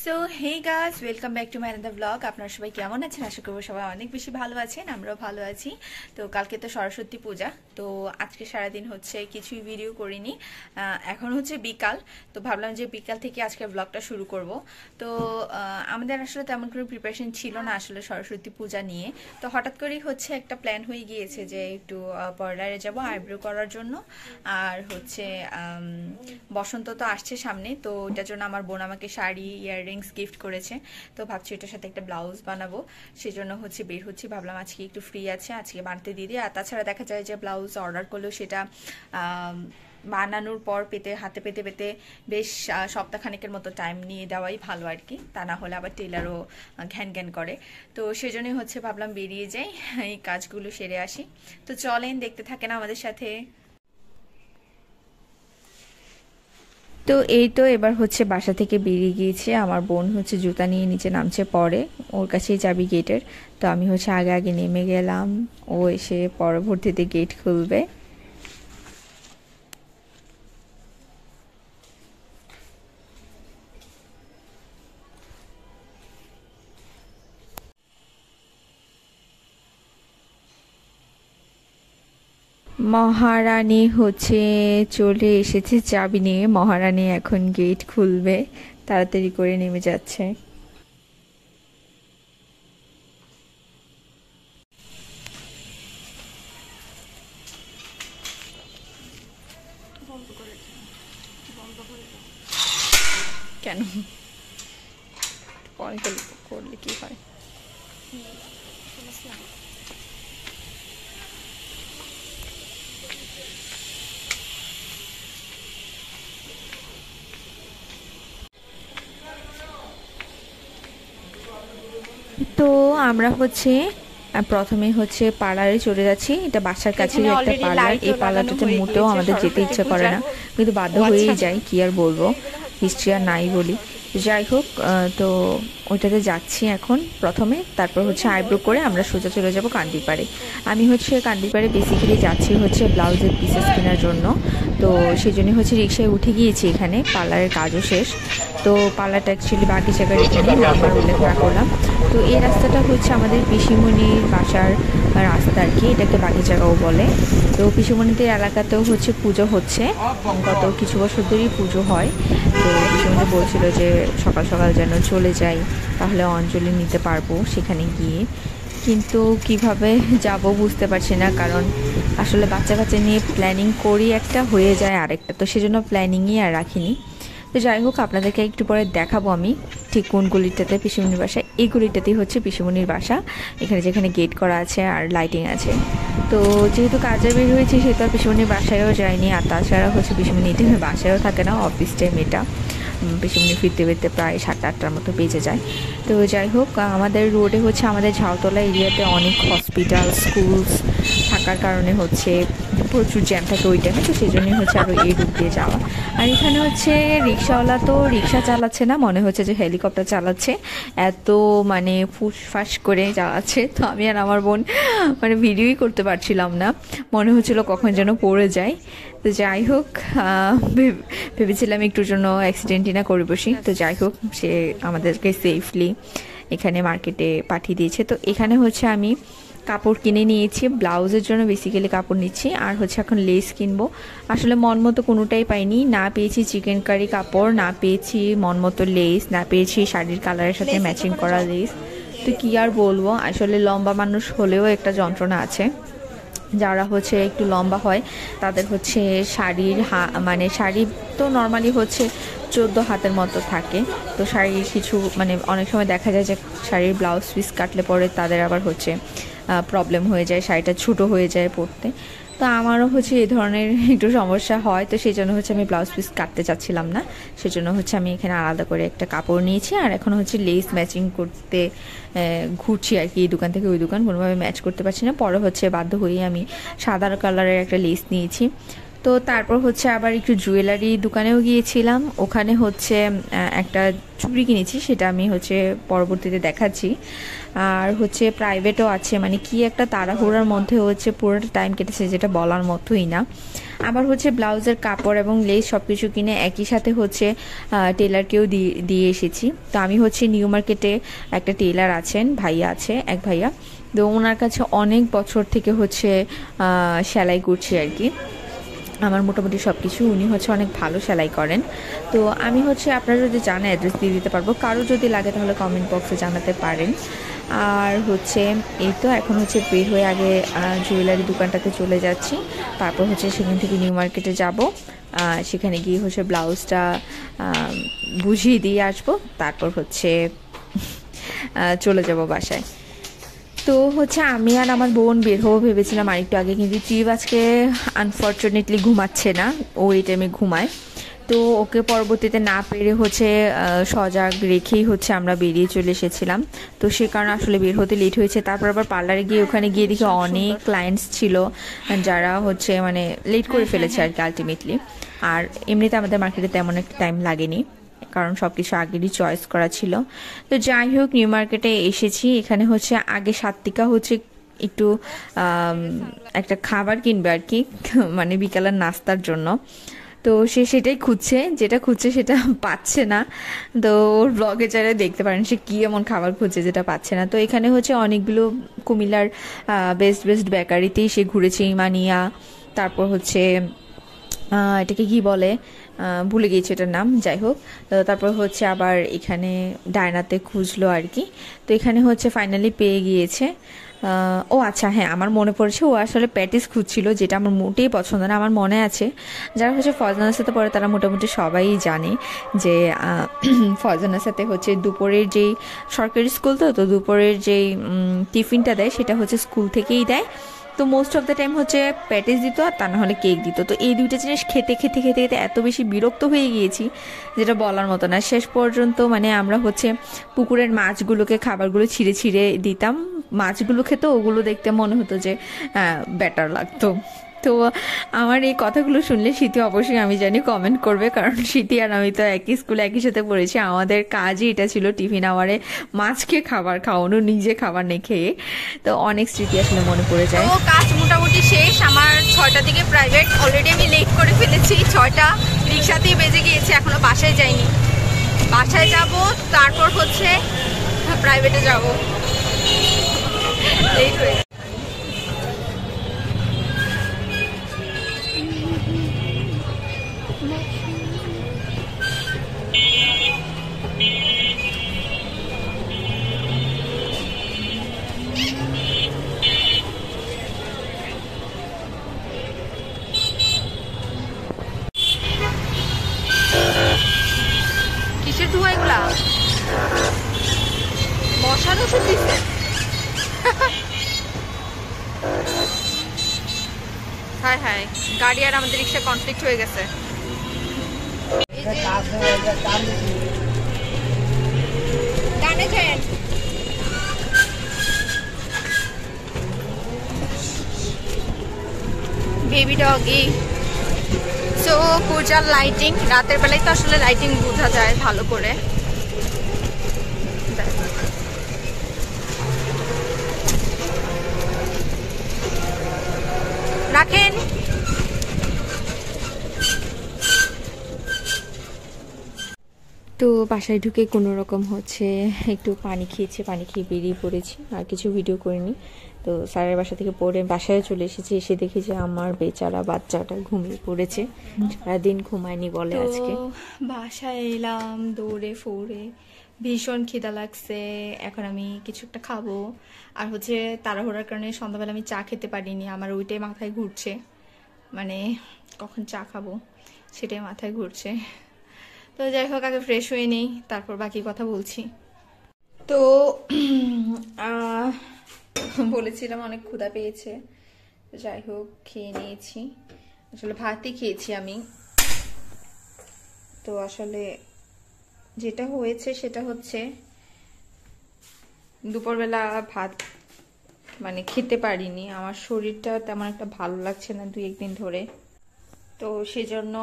So hey guys, welcome back to my another blog. আপনারা সবাই কেমন আছেন? আশা করবো সবাই অনেক বেশি ভালো আছেন, আমরাও ভালো আছি। তো কালকে তো সরস্বতী পূজা, তো আজকে সারাদিন হচ্ছে কিছুই ভিডিও করিনি। এখন হচ্ছে বিকাল, তো ভাবলাম যে বিকাল থেকে আজকে ব্লগটা শুরু করব। তো আমাদের আসলে তেমন কোনো প্রিপারেশন ছিল না আসলে সরস্বতী পূজা নিয়ে। তো হঠাৎ করেই হচ্ছে একটা প্ল্যান হয়ে গিয়েছে যে একটু পার্লারে যাব আইব্রো করার জন্য। আর হচ্ছে বসন্ত তো আসছে সামনে, তো ওটার জন্য আমার বোন আমাকে শাড়ি ইয়াররিংস গিফট করেছে। তো ভাবছি এটার সাথে একটা ব্লাউজ বানাবো, সেজন্য হচ্ছে বের হচ্ছি। ভাবলাম আজকে একটু ফ্রি আছে, আজকে বানাতে দিয়ে দিই। আর তাছাড়া দেখা যায় যে ব্লাউজ অর্ডার করলেও সেটা বানানোর পর হাতে পেতে পেতে বেশ সপ্তাহখানেকের মতো টাইম নিয়ে দেওয়াই ভালো আর কি। তা না হলে আবার টেলারও ঘ্যান ঘ্যান করে। তো সেজন্যই হচ্ছে ভাবলাম বেরিয়ে যাই, এই কাজগুলো সেরে আসি। তো চলেন, দেখতে থাকেন আমাদের সাথে। তো এই তো এবার হচ্ছে বাসা থেকে বেরিয়ে গিয়েছে। আমার বোন হচ্ছে জুতা নিয়ে নিচে নামছে, পরে ওর কাছেই চাবি গেটের। তো আমি হচ্ছে আগে আগে নেমে গেলাম, ও এসে পরবর্তীতে গেট খুলবে। মহারানী হচ্ছে চলে এসেছে চাবি নিয়ে, মহারানী এখন গেট খুলবে, তাড়াতাড়ি করে নেমে যাচ্ছে। কেন পরে করলে কি হয়? তো আমরা হচ্ছে প্রথমে হচ্ছে পার্লারে চলে যাচ্ছি। এটা বাসার কাছেই একটা পার্লার। এই পার্লারটাতে মোটেও আমাদের যেতে ইচ্ছে করে না, কিন্তু বাধ্য হয়েই যাই, কি আর বলবো, হিস্ট্রি আর নাই বলি। যাই হোক, তো ওইটাতে যাচ্ছি এখন প্রথমে। তারপর হচ্ছে আইব্রো করে আমরা সোজা চলে যাব কান্দিপাড়ে। আমি হচ্ছে কান্দিপাড়ে বেসিক্যালি যাচ্ছি হচ্ছে ব্লাউজের পিসেস কেনার জন্য। তো সেই জন্য হচ্ছে রিক্সায় উঠে গিয়েছি, এখানে পার্লারের কাজও শেষ। তো পার্লারটা অ্যাকচুয়ালি বাগিচাগার এখানে নাম্বার উল্লেখ না করলাম। তো এই রাস্তাটা হচ্ছে আমাদের পিসিমণির বাসার রাস্তা আর কি, এটাকে বাগিচাগাও বলে। তো পিসিমণিদের এলাকাতেও হচ্ছে পুজো হচ্ছে, গত কিছু বছর ধরেই পুজো হয়। তো পিসিমণি বলছিল যে সকাল সকাল যেন চলে যাই, তাহলে অঞ্জলি নিতে পারবো সেখানে গিয়ে। কিন্তু কিভাবে যাব বুঝতে পারছি না, কারণ আসলে বাচ্চা কাচ্চা নিয়ে প্ল্যানিং করি একটা, হয়ে যায় আরেকটা, তো সেজন্য প্ল্যানিংই আর রাখিনি। তো যাই হোক, আপনাদেরকে একটু পরে দেখাবো আমি ঠিক কোন গলিটাতে পিসিমণির বাসা। এই গলিটাতেই হচ্ছে পিসিমণির বাসা, এখানে যেখানে গেট করা আছে আর লাইটিং আছে। তো যেহেতু কাজে বের হয়েছি, সেহেতু আর পিসিমণির বাসায়ও যায়নি। আর তাছাড়া হচ্ছে পিসিমণি এই টাইমে বাসায়ও থাকে না, অফিস টাইম এটা। পিসিমণি ফিরতে ফিরতে প্রায় 7-8টার মতো বেজে যায়। তো যাই হোক, আমাদের রোডে হচ্ছে আমাদের ঝাউতলা এরিয়াতে অনেক হসপিটাল, স্কুলস থাকার কারণে হচ্ছে প্রচুর জ্যাম থাকে ওই টাইমে। তো সেই জন্যই হচ্ছে আরও এই রুট দিয়ে যাওয়া। আর এখানে হচ্ছে রিক্সাওয়ালা তো রিক্সা চালাচ্ছে না, মনে হচ্ছে যে হেলিকপ্টার চালাচ্ছে, এত মানে ফুসফাস করে চালাচ্ছে। তো আমি আর আমার বোন মানে ভিডিওই করতে পারছিলাম না, মনে হচ্ছিল কখন যেন পড়ে যায়। তো যাই হোক, ভেবেছিলাম একটুর জন্য অ্যাক্সিডেন্টই না করে বসি। তো যাই হোক, সে আমাদেরকে সেফলি এখানে মার্কেটে পাঠিয়ে দিয়েছে। তো এখানে হচ্ছে আমি কাপড় কিনে নিয়েছি, ব্লাউজের জন্য বেসিক্যালি কাপড় নিচ্ছি। আর হচ্ছে এখন লেস কিনবো। আসলে মন মতো কোনোটাই পাইনি, না পেয়েছি চিকেন কারি কাপড়, না পেয়েছি মন মতো লেস, না পেয়েছি শাড়ির কালারের সাথে ম্যাচিং করা লেস। তো কি আর বলবো, আসলে লম্বা মানুষ হলেও একটা যন্ত্রণা আছে। যারা হচ্ছে একটু লম্বা হয় তাদের হচ্ছে শাড়ির মানে শাড়ি তো নর্মালি হচ্ছে 14 হাতের মতো থাকে। তো শাড়ির কিছু মানে অনেক সময় দেখা যায় যে শাড়ির ব্লাউজ পিস কাটলে পরে তাদের আবার হচ্ছে প্রবলেম হয়ে যায়, শাড়িটা ছোটো হয়ে যায় পরতে। তো আমারও হচ্ছে এই ধরনের একটু সমস্যা হয়, তো সেই জন্য হচ্ছে আমি ব্লাউজ পিস কাটতে চাচ্ছিলাম না। সেজন্য হচ্ছে আমি এখানে আলাদা করে একটা কাপড় নিয়েছি। আর এখন হচ্ছে লেস ম্যাচিং করতে ঘুরছি আর কি, এই দোকান থেকে ওই দোকান, কোনোভাবে ম্যাচ করতে পারছি না। পরে হচ্ছে বাধ্য হয়ে আমি সাদা কালারের একটা লেস নিয়েছি। তো তারপর হচ্ছে আবার একটু জুয়েলারি দোকানেও গিয়েছিলাম, ওখানে হচ্ছে একটা চুড়ি কিনেছি, সেটা আমি হচ্ছে পরবর্তীতে দেখাচ্ছি। আর হচ্ছে প্রাইভেটও আছে, মানে কি একটা তাড়াহুড়ার মধ্যে হচ্ছে পুরোটা টাইম কেটেছে যেটা বলার মতোই না। আবার হচ্ছে ব্লাউজের কাপড় এবং লেস সব কিছু কিনে একই সাথে হচ্ছে টেলারকেও দিয়ে এসেছি। তো আমি হচ্ছে নিউ মার্কেটে একটা টেলার আছেন, ভাইয়া আছে এক ভাইয়া, তো ওনার কাছে অনেক বছর থেকে হচ্ছে সেলাই করছি আর কি, আমার মোটামুটি সব কিছু উনি হচ্ছে অনেক ভালো সেলাই করেন। তো আমি হচ্ছে আপনারা যদি জানেন অ্যাড্রেস দিয়ে দিতে পারবো, কারো যদি লাগে তাহলে কমেন্ট বক্সে জানাতে পারেন। আর হচ্ছে এই তো এখন হচ্ছে বের হয়ে আগে জুয়েলারি দোকানটাতে চলে যাচ্ছি, তারপর হচ্ছে সেখান থেকে নিউ মার্কেটে যাব, সেখানে গিয়ে হচ্ছে ব্লাউজটা বুঝিয়ে দিয়ে আসবো, তারপর হচ্ছে চলে যাব বাসায়। তো হচ্ছে আমি আর আমার বোন বের হবো ভেবেছিলাম আরেকটু আগে, কিন্তু টিভ আজকে আনফর্চুনেটলি ঘুমাচ্ছে না, ও এই টাইমে ঘুমায়। তো ওকে পরবর্তীতে না পেরে হচ্ছে সজাগ রেখেই হচ্ছে আমরা বেরিয়ে চলে এসেছিলাম। তো সে কারণে আসলে বের হতে লেট হয়েছে। তারপর আবার পার্লারে গিয়ে ওখানে গিয়ে দেখি অনেক ক্লায়েন্টস ছিল যারা হচ্ছে মানে লেট করে ফেলেছে আর কি আলটিমেটলি। আর এমনিতে আমাদের মার্কেটে তেমন একটা টাইম লাগেনি, কারণ সব কিছু আগেরই চয়েস করা ছিল। তো যাই হোক নিউ মার্কেটে এসেছি, এখানে হচ্ছে আগে সাত্বিকা হচ্ছে একটু একটা খাবার কিনবে আর কি, মানে বিকালের নাস্তার জন্য। তো সে সেটাই খুঁজছে, যেটা খুঁজছে সেটা পাচ্ছে না। তো ওর ব্লগে চাইলে দেখতে পারেন সে কী এমন খাবার খুঁজছে যেটা পাচ্ছে না। তো এখানে হচ্ছে অনেকগুলো কুমিল্লার বেস্ট বেস্ট বেকারিতেই সে ঘুরেছে, ইমানিয়া, তারপর হচ্ছে এটাকে কি বলে ভুলে গিয়েছি এটার নাম, যাই হোক। তারপর হচ্ছে আবার এখানে ডায়নাতে খুঁজলো আর কি। তো এখানে হচ্ছে ফাইনালি পেয়ে গিয়েছে। ও আচ্ছা হ্যাঁ, আমার মনে পড়েছে, ও আসলে প্যাটিস খুঁজছিল, যেটা আমার মোটেই পছন্দ না। আমার মনে আছে যারা হচ্ছে ফরজানার সাথে পড়ে তারা মোটামুটি সবাই জানে যে ফরজানার সাথে হচ্ছে দুপুরের যেই সরকারি স্কুল, তো দুপুরের যেই টিফিনটা দেয় সেটা হচ্ছে স্কুল থেকেই দেয়। তো মোস্ট অফ দ্য টাইম হচ্ছে প্যাটিস দিত, আর তা না হলে কেক দিত। তো এই দুইটা জিনিস খেতে খেতে খেতে খেতে এত বেশি বিরক্ত হয়ে গিয়েছি যেটা বলার মতো না। শেষ পর্যন্ত মানে আমরা হচ্ছে পুকুরের মাছগুলোকে খাবারগুলো ছিঁড়ে ছিঁড়ে দিতাম, মাছগুলো খেতে, ওগুলো দেখতে মনে হতো যে বেটার লাগতো। তো আমার এই কথাগুলো শুনলে স্মৃতি অবশ্যই আমি জানি কমেন্ট করবে, কারণ স্মৃতি আর আমি তো একই স্কুলে একই সাথে পড়েছি, আমাদের কাজই এটা ছিল টিফিন আওয়ারে মাছকে খাবার খাওয়ানো, নিজে খাবার না খেয়ে। তো অনেক স্মৃতি আসলে মনে পড়ে যায়। তো কাজ মোটামুটি শেষ আমার, 6টার দিকে প্রাইভেট, অলরেডি আমি লেট করে ফেলেছি, 6টা রিক্সাতেই বেজে গিয়েছে, এখনো বাসায় যাইনি। বাসায় যাব, তারপর হচ্ছে প্রাইভেটে যাব, লেট হয়ে। কিসের ধোঁয়া এগুলা? মশার ওষুধ দিচ্ছে। হায় হায়, গাড়ি আর আমাদের রিক্সা কনফ্লিক্ট হয়ে গেছে। Baby doggy. সো পূজার লাইটিং, রাতের বেলায় তো আসলে লাইটিং বোঝা যায় ভালো করে। রাখেন। তো বাসায় ঢুকে কোনো রকম হচ্ছে একটু পানি খেয়েছি, পানি খেয়ে বেরিয়ে পড়েছি, আর কিছু ভিডিও করিনি। তো স্যারের বাসা থেকে পড়ে বাসায় চলে এসেছি, এসে দেখি যে আমার বেচারা বাচ্চাটা ঘুমিয়ে পড়েছে, সারাদিন ঘুমায়নি বলে আজকে। বাসায় এলাম দৌড়ে ফৌড়ে, ভীষণ খিদা লাগছে, এখন আমি কিছু একটা খাবো। আর হচ্ছে তাড়াহুড়ার কারণে সন্ধ্যাবেলা আমি চা খেতে পারিনি, আমার ওইটাই মাথায় ঘুরছে, মানে কখন চা খাবো সেটাই মাথায় ঘুরছে। তো যাই হোক, আগে ফ্রেশ হয়ে নেই, তারপর বাকি কথা বলছি। তো বলেছিলাম অনেক ক্ষুধা পেয়েছে, যাই হোক খেয়ে নিয়েছি, আসলে ভাতই খেয়েছি আমি। তো আসলে যেটা হয়েছে সেটা হচ্ছে দুপুরবেলা ভাত মানে খেতে পারিনি, আমার শরীরটা তেমন একটা ভালো লাগছে না 2-1 দিন ধরে। তো সেজন্য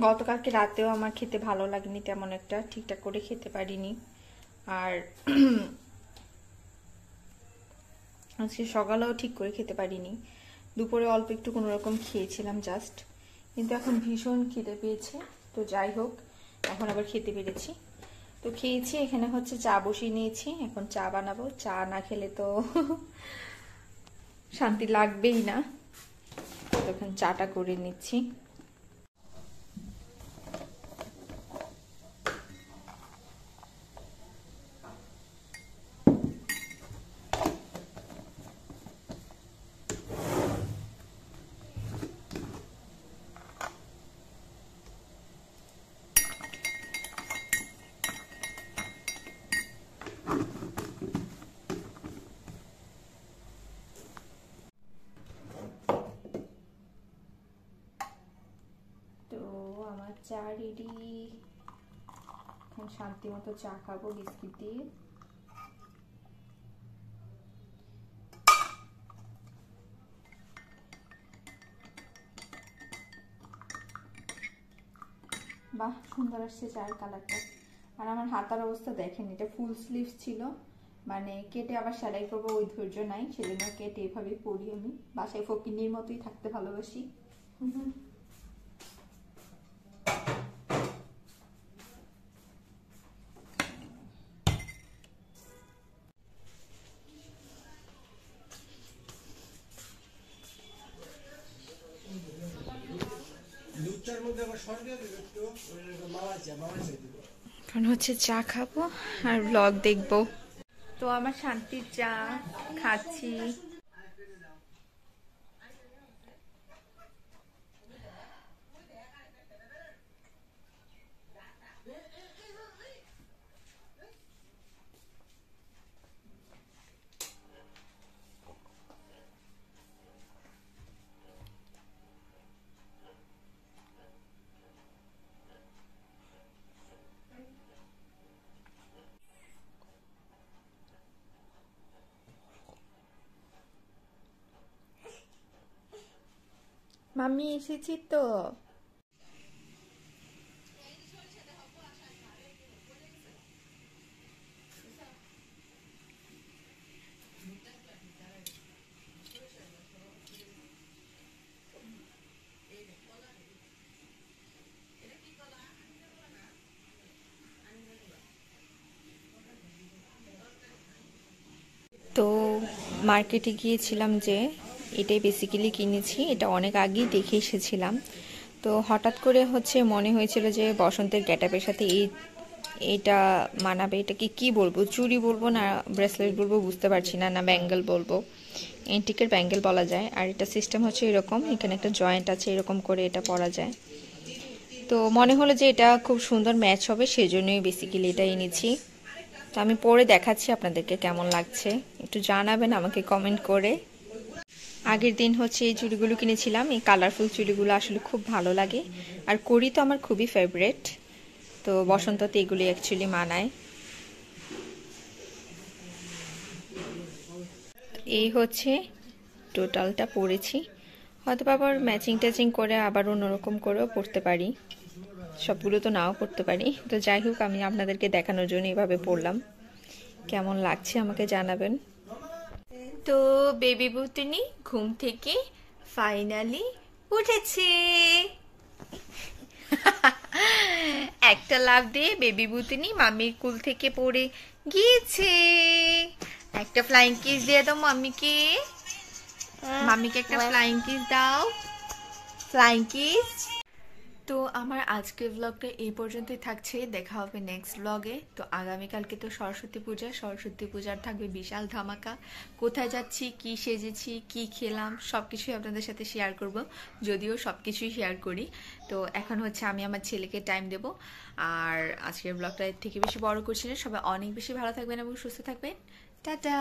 গতকালকে রাতেও আমার খেতে ভালো লাগেনি, তেমন একটা ঠিকঠাক করে খেতে পারিনি। আর আজকে সকালেও ঠিক করে খেতে পারিনি, দুপুরে অল্প একটু কোনোরকম খেয়েছিলাম জাস্ট। কিন্তু এখন ভীষণ খিদে পেয়েছে, তো যাই হোক এখন আবার খেতে পেরেছি। তো খেয়েছি, এখানে হচ্ছে চা বসিয়ে নিয়েছি, এখন চা বানাবো। চা না খেলে তো শান্তি লাগবেই না, তখন চাটা করে নিচ্ছি। চা রেডি, এখন শান্তি মতো চা খাবো বিস্কিট দিয়ে। বাহ, সুন্দর আসছে চায়ের কালারটা। আর আমার হাতার অবস্থা দেখেন, এটা ফুল স্লিভ ছিল, মানে কেটে আবার সেলাই করবো ওই ধৈর্য নাই, সেজন্য কেটে এভাবে পরি। আমি বাসায় ফকিন্নির মতোই থাকতে ভালোবাসি। এখন হচ্ছে চা খাবো আর ব্লগ দেখবো। তো আমার শান্তির চা খাচ্ছি। মাম্মি এসেছি তো। তো মার্কেটে গিয়েছিলাম, যে এটাই বেসিক্যালি কিনেছি, এটা অনেক আগেই দেখে এসেছিলাম। তো হঠাৎ করে হচ্ছে মনে হয়েছিল যে বসন্তের গেটআপের সাথে এইটা মানাবে। এটাকে কি বলবো, চুড়ি বলবো না ব্রেসলেট বলবো বুঝতে পারছি না, না ব্যাঙ্গেল বলবো। এন্টিকের ব্যাঙ্গেল বলা যায়। আর এটা সিস্টেম হচ্ছে এরকম, এখানে একটা জয়েন্ট আছে, এরকম করে এটা পরা যায়। তো মনে হলো যে এটা খুব সুন্দর ম্যাচ হবে, সেজন্যই বেসিক্যালি এটা এনেছি। তো আমি পরে দেখাচ্ছি আপনাদেরকে কেমন লাগছে, একটু জানাবেন আমাকে কমেন্ট করে। আগের দিন হচ্ছে এই চুড়িগুলো কিনেছিলাম, এই কালারফুল চুড়িগুলো আসলে খুব ভালো লাগে। আর কড়ি তো আমার খুবই ফেভারিট, তো বসন্ততে এগুলি অ্যাকচুয়ালি মানায়। এই হচ্ছে টোটালটা পরেছি, হয়তো আবার ম্যাচিং ট্যাচিং করে আবার অন্যরকম করেও পরতে পারি, সবগুলো তো নাও পরতে পারি। তো যাই হোক, আমি আপনাদেরকে দেখানোর জন্য এভাবে পরলাম, কেমন লাগছে আমাকে জানাবেন। তো বেবি বুতুনি ঘুম থেকে ফাইনালি উঠেছে। একটা লাফ দিয়ে বেবি বুতুনি মাম্মির কুল থেকে পড়ে গিয়েছে। একটা ফ্লাইং কিস দিয়ে দাও মাম্মিকে, মাম্মিকে একটা ফ্লাইং কিস দাও, ফ্লাইং কিস। তো আমার আজকের ব্লগটা এই পর্যন্তই থাকছে, দেখা হবে নেক্সট ব্লগে। তো আগামীকালকে তো সরস্বতী পূজা, সরস্বতী পূজার থাকবে বিশাল ধামাকা। কোথায় যাচ্ছি, কি সেজেছি, কি খেলাম, সব কিছুই আপনাদের সাথে শেয়ার করব, যদিও সব কিছুই শেয়ার করি। তো এখন হচ্ছে আমি আমার ছেলেকে টাইম দেব। আর আজকের ব্লগটা এর থেকে বেশি বড় করছি না, সবাই অনেক বেশি ভালো থাকবেন এবং সুস্থ থাকবেন। টাটা।